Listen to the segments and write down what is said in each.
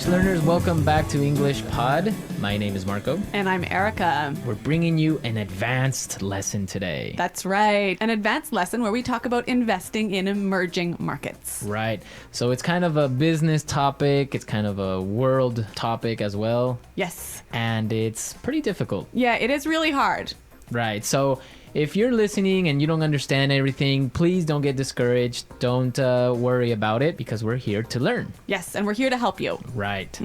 Learners, welcome back to English Pod. My name is Marco. And I'm Erica. We're bringing you an advanced lesson today. That's right. An advanced lesson where we talk about investing in emerging markets. Right. So it's kind of a business topic. It's kind of a world topic as well. Yes. And it's pretty difficult. Yeah, it is really hard. Right. So if you're listening and you don't understand everything, please don't get discouraged. Don't worry about it because we're here to learn. Yes, and we're here to help you. Right.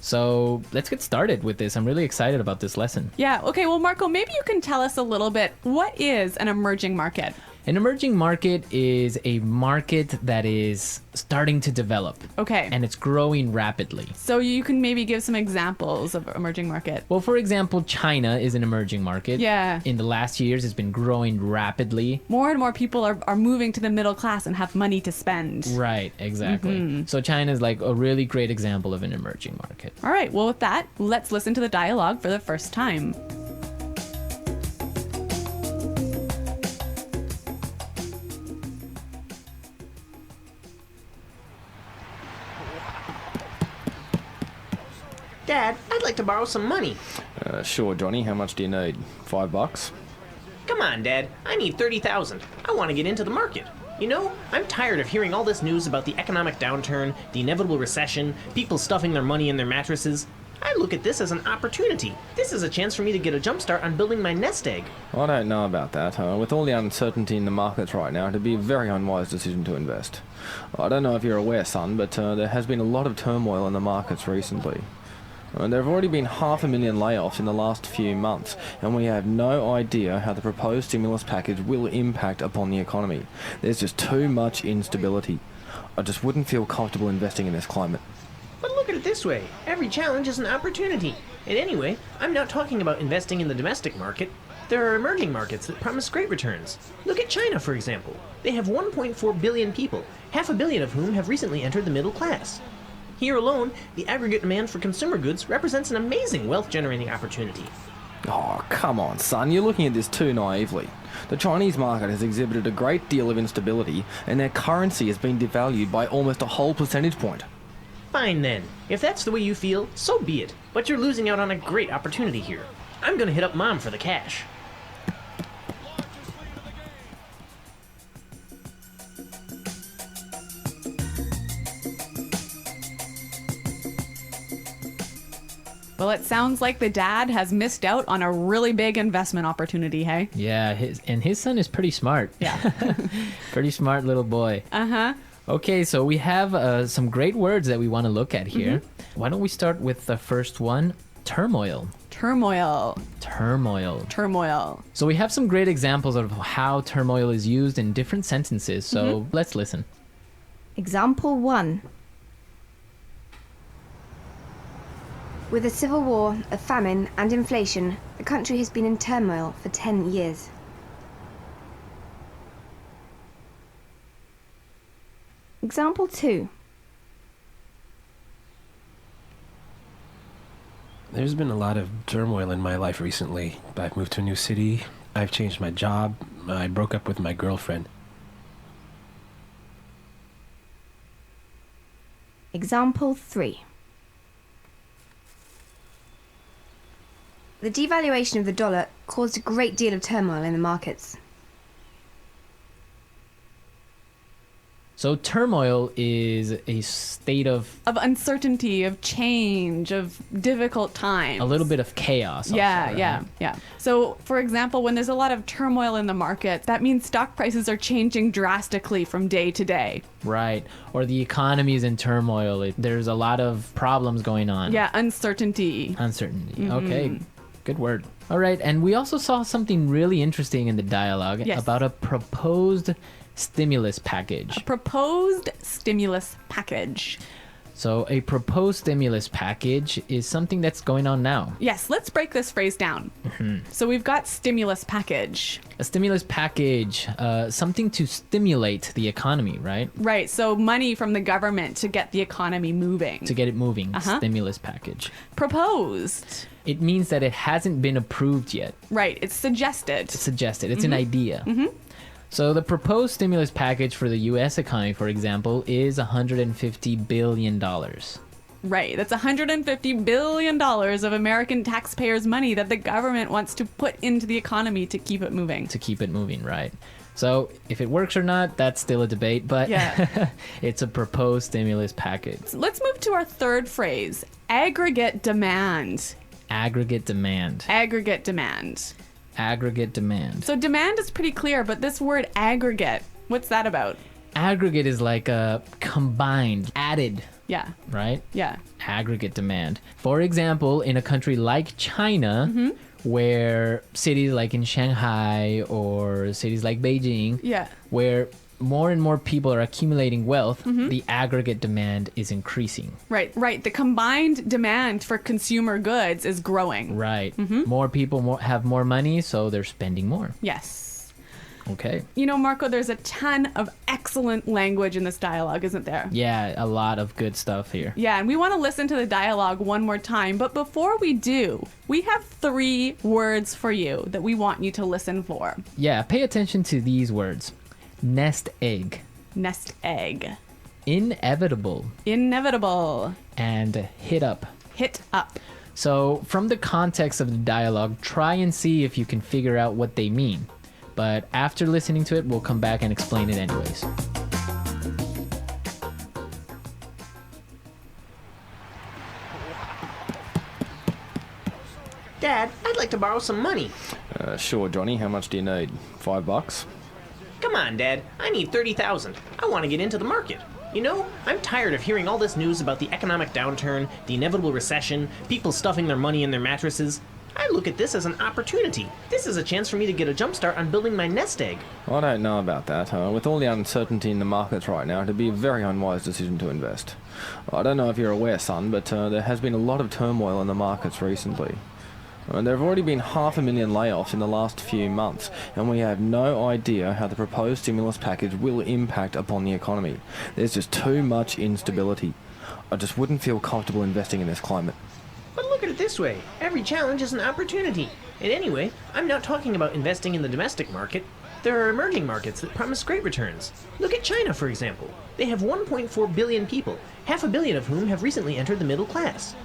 So let's get started with this. I'm really excited about this lesson. Yeah. Okay. Well, Marco, maybe you can tell us a little bit. What is an emerging market? An emerging market is a market that is starting to develop. Okay. And it's growing rapidly. So you can maybe give some examples of emerging market. Well, for example, China is an emerging market. Yeah. In the last years, it's been growing rapidly. More and more people are moving to the middle class and have money to spend. Right, exactly. So China is like a really great example of an emerging market. All right. Well, with that, let's listen to the dialogue for the first time. Dad, I'd like to borrow some money. Sure, Johnny. How much do you need? $5? Come on, Dad. I need $30,000. I want to get into the market. You know, I'm tired of hearing all this news about the economic downturn, the inevitable recession, people stuffing their money in their mattresses. I look at this as an opportunity. This is a chance for me to get a jump start on building my nest egg. I don't know about that. With all the uncertainty in the markets right now, it'd be a very unwise decision to invest. I don't know if you're aware, son, but there has been a lot of turmoil in the markets recently. There have already been 500,000 layoffs in the last few months, and we have no idea how the proposed stimulus package will impact upon the economy. There's just too much instability. I just wouldn't feel comfortable investing in this climate. But look at it this way. Every challenge is an opportunity. And anyway, I'm not talking about investing in the domestic market. There are emerging markets that promise great returns. Look at China, for example. They have 1.4 billion people, 500 million of whom have recently entered the middle class. Here alone, the aggregate demand for consumer goods represents an amazing wealth-generating opportunity. Oh, come on, son. You're looking at this too naively. The Chinese market has exhibited a great deal of instability, and their currency has been devalued by almost a whole percentage point. Fine then. If that's the way you feel, so be it. But you're losing out on a great opportunity here. I'm gonna hit up Mom for the cash. Well, it sounds like the dad has missed out on a really big investment opportunity, hey? Yeah, his son is pretty smart. Yeah. Pretty smart little boy. Uh-huh. Okay, so we have some great words that we want to look at here. Why don't we start with the first one? Turmoil. Turmoil. Turmoil. Turmoil. So we have some great examples of how turmoil is used in different sentences, so let's listen. Example 1. With a civil war, a famine and inflation, the country has been in turmoil for 10 years. Example 2. There's been a lot of turmoil in my life recently. I've moved to a new city, I've changed my job, I broke up with my girlfriend. Example 3. The devaluation of the dollar caused a great deal of turmoil in the markets. So turmoil is a state of uncertainty, of change, of difficult times. a little bit of chaos. Also, Yeah. So, for example, when there's a lot of turmoil in the market, that means stock prices are changing drastically from day to day. Right. Or the economy is in turmoil. There's a lot of problems going on. Yeah, uncertainty. Uncertainty. Okay. Good word. All right. And we also saw something really interesting in the dialogue about a proposed stimulus package. A proposed stimulus package. So a proposed stimulus package is something that's going on now. Yes, let's break this phrase down. So we've got stimulus package. A stimulus package, something to stimulate the economy, right? Right, so money from the government to get the economy moving. To get it moving, stimulus package. Proposed. It means that it hasn't been approved yet. Right, it's suggested. It's suggested. It's an idea. So the proposed stimulus package for the U.S. economy, for example, is $150 billion. Right. That's $150 billion of American taxpayers' money that the government wants to put into the economy to keep it moving. To keep it moving, right. So if it works or not, that's still a debate, but yeah. It's a proposed stimulus package. Let's move to our third phrase, aggregate demand. Aggregate demand. Aggregate demand. Aggregate demand. So demand is pretty clear, but this word aggregate, what's that about? Aggregate is like a combined, added, Yeah. right? Yeah. Aggregate demand. For example, in a country like China, where cities like in Shanghai or cities like Beijing, Yeah. where more and more people are accumulating wealth, the aggregate demand is increasing. Right, right. The combined demand for consumer goods is growing. Right. More people have more money, so they're spending more. Yes. Okay. You know, Marco, there's a ton of excellent language in this dialogue, isn't there? Yeah, a lot of good stuff here. Yeah, and we want to listen to the dialogue one more time. But before we do, we have 3 words for you that we want you to listen for. Yeah, pay attention to these words. Nest egg. Nest egg. Inevitable. Inevitable. And hit up. Hit up. So from the context of the dialogue, try and see if you can figure out what they mean. But after listening to it, we'll come back and explain it anyways. Dad, I'd like to borrow some money. Sure, Johnny. How much do you need? $5? Come on, Dad. I need 30,000. I want to get into the market. You know, I'm tired of hearing all this news about the economic downturn, the inevitable recession, people stuffing their money in their mattresses. I look at this as an opportunity. This is a chance for me to get a jump start on building my nest egg. I don't know about that. With all the uncertainty in the markets right now, it'd be a very unwise decision to invest. I don't know if you're aware, son, but there has been a lot of turmoil in the markets recently. There have already been 500,000 layoffs in the last few months, and we have no idea how the proposed stimulus package will impact upon the economy. There's just too much instability. I just wouldn't feel comfortable investing in this climate. But look at it this way. Every challenge is an opportunity. And anyway, I'm not talking about investing in the domestic market. There are emerging markets that promise great returns. Look at China, for example. They have 1.4 billion people, 500 million of whom have recently entered the middle class.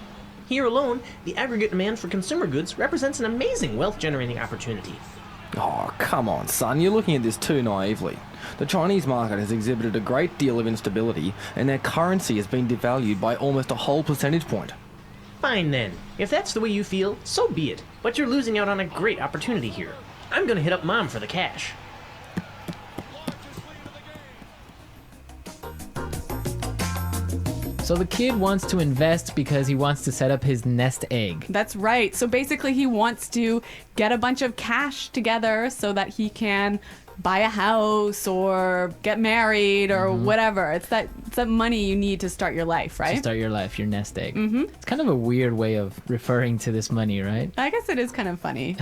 Here alone, the aggregate demand for consumer goods represents an amazing wealth-generating opportunity. Oh, come on, son. You're looking at this too naively. The Chinese market has exhibited a great deal of instability, and their currency has been devalued by almost a whole percentage point. Fine then. If that's the way you feel, so be it. But you're losing out on a great opportunity here. I'm gonna hit up Mom for the cash. So the kid wants to invest because he wants to set up his nest egg. That's right. So basically he wants to get a bunch of cash together so that he can buy a house or get married or whatever. It's that money you need to start your life, right? To start your life, your nest egg. It's kind of a weird way of referring to this money, right? I guess it is kind of funny.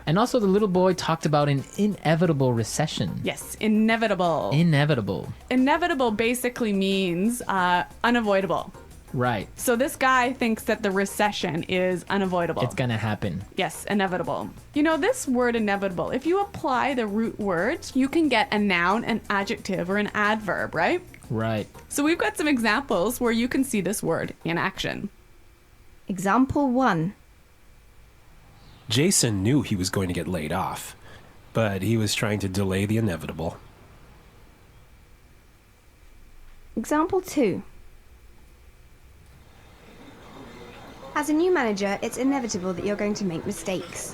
And also the little boy talked about an inevitable recession. Yes, inevitable. Inevitable. Inevitable basically means unavoidable. Right. So this guy thinks that the recession is unavoidable. It's gonna happen. Yes, inevitable. You know, this word inevitable, if you apply the root words, you can get a noun, an adjective, or an adverb, right? Right. So we've got some examples where you can see this word in action. Example 1. Jason knew he was going to get laid off, but he was trying to delay the inevitable. Example 2. As a new manager, it's inevitable that you're going to make mistakes.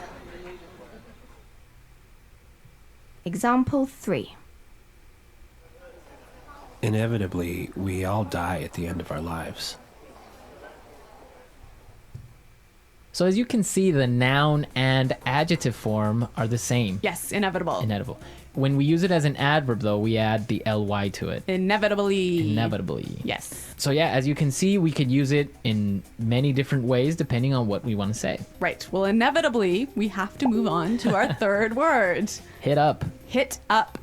Example 3. Inevitably, we all die at the end of our lives. So as you can see, the noun and adjective form are the same. Yes, inevitable. Inevitable. When we use it as an adverb, though, we add the ly to it. Inevitably. Inevitably. Yes. So yeah, as you can see, we could use it in many different ways depending on what we want to say. Right. Well, inevitably, we have to move on to our third word. Hit up. Hit up.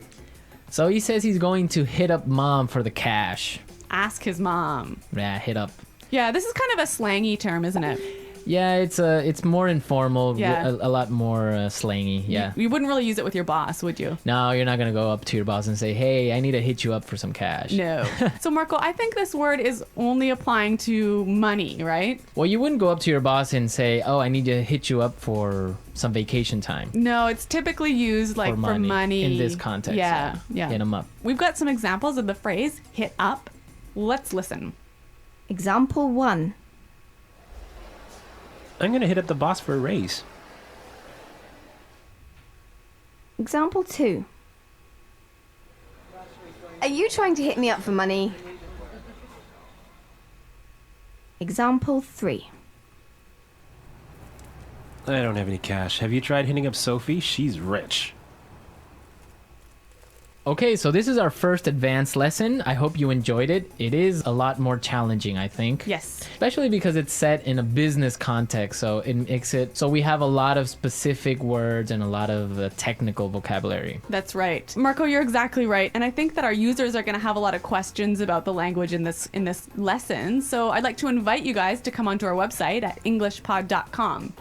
So he says he's going to hit up Mom for the cash. Ask his mom. Yeah, hit up. Yeah, this is kind of a slangy term, isn't it? Yeah, it's more informal, Yeah. a lot more slangy. Yeah. You wouldn't really use it with your boss, would you? No, you're not gonna go up to your boss and say, "Hey, I need to hit you up for some cash." No. So, Marco, I think this word is only applying to money, right? Well, you wouldn't go up to your boss and say, "Oh, I need to hit you up for some vacation time." No, it's typically used like for money. In this context. Yeah, yeah. Hit 'em up. We've got some examples of the phrase hit up. Let's listen. Example 1. I'm going to hit up the boss for a raise. Example 2. Are you trying to hit me up for money? Example 3. I don't have any cash. Have you tried hitting up Sophie? She's rich. Okay, so this is our first advanced lesson. I hope you enjoyed it. It is a lot more challenging, I think. Yes. Especially because it's set in a business context, so it makes it so we have a lot of specific words and a lot of technical vocabulary. That's right. Marco, you're exactly right. And I think that our users are going to have a lot of questions about the language in this lesson. So I'd like to invite you guys to come onto our website at englishpod.com.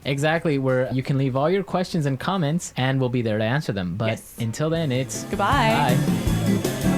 Exactly, where you can leave all your questions and comments and we'll be there to answer them. But Yes. until then, it's Goodbye. bye.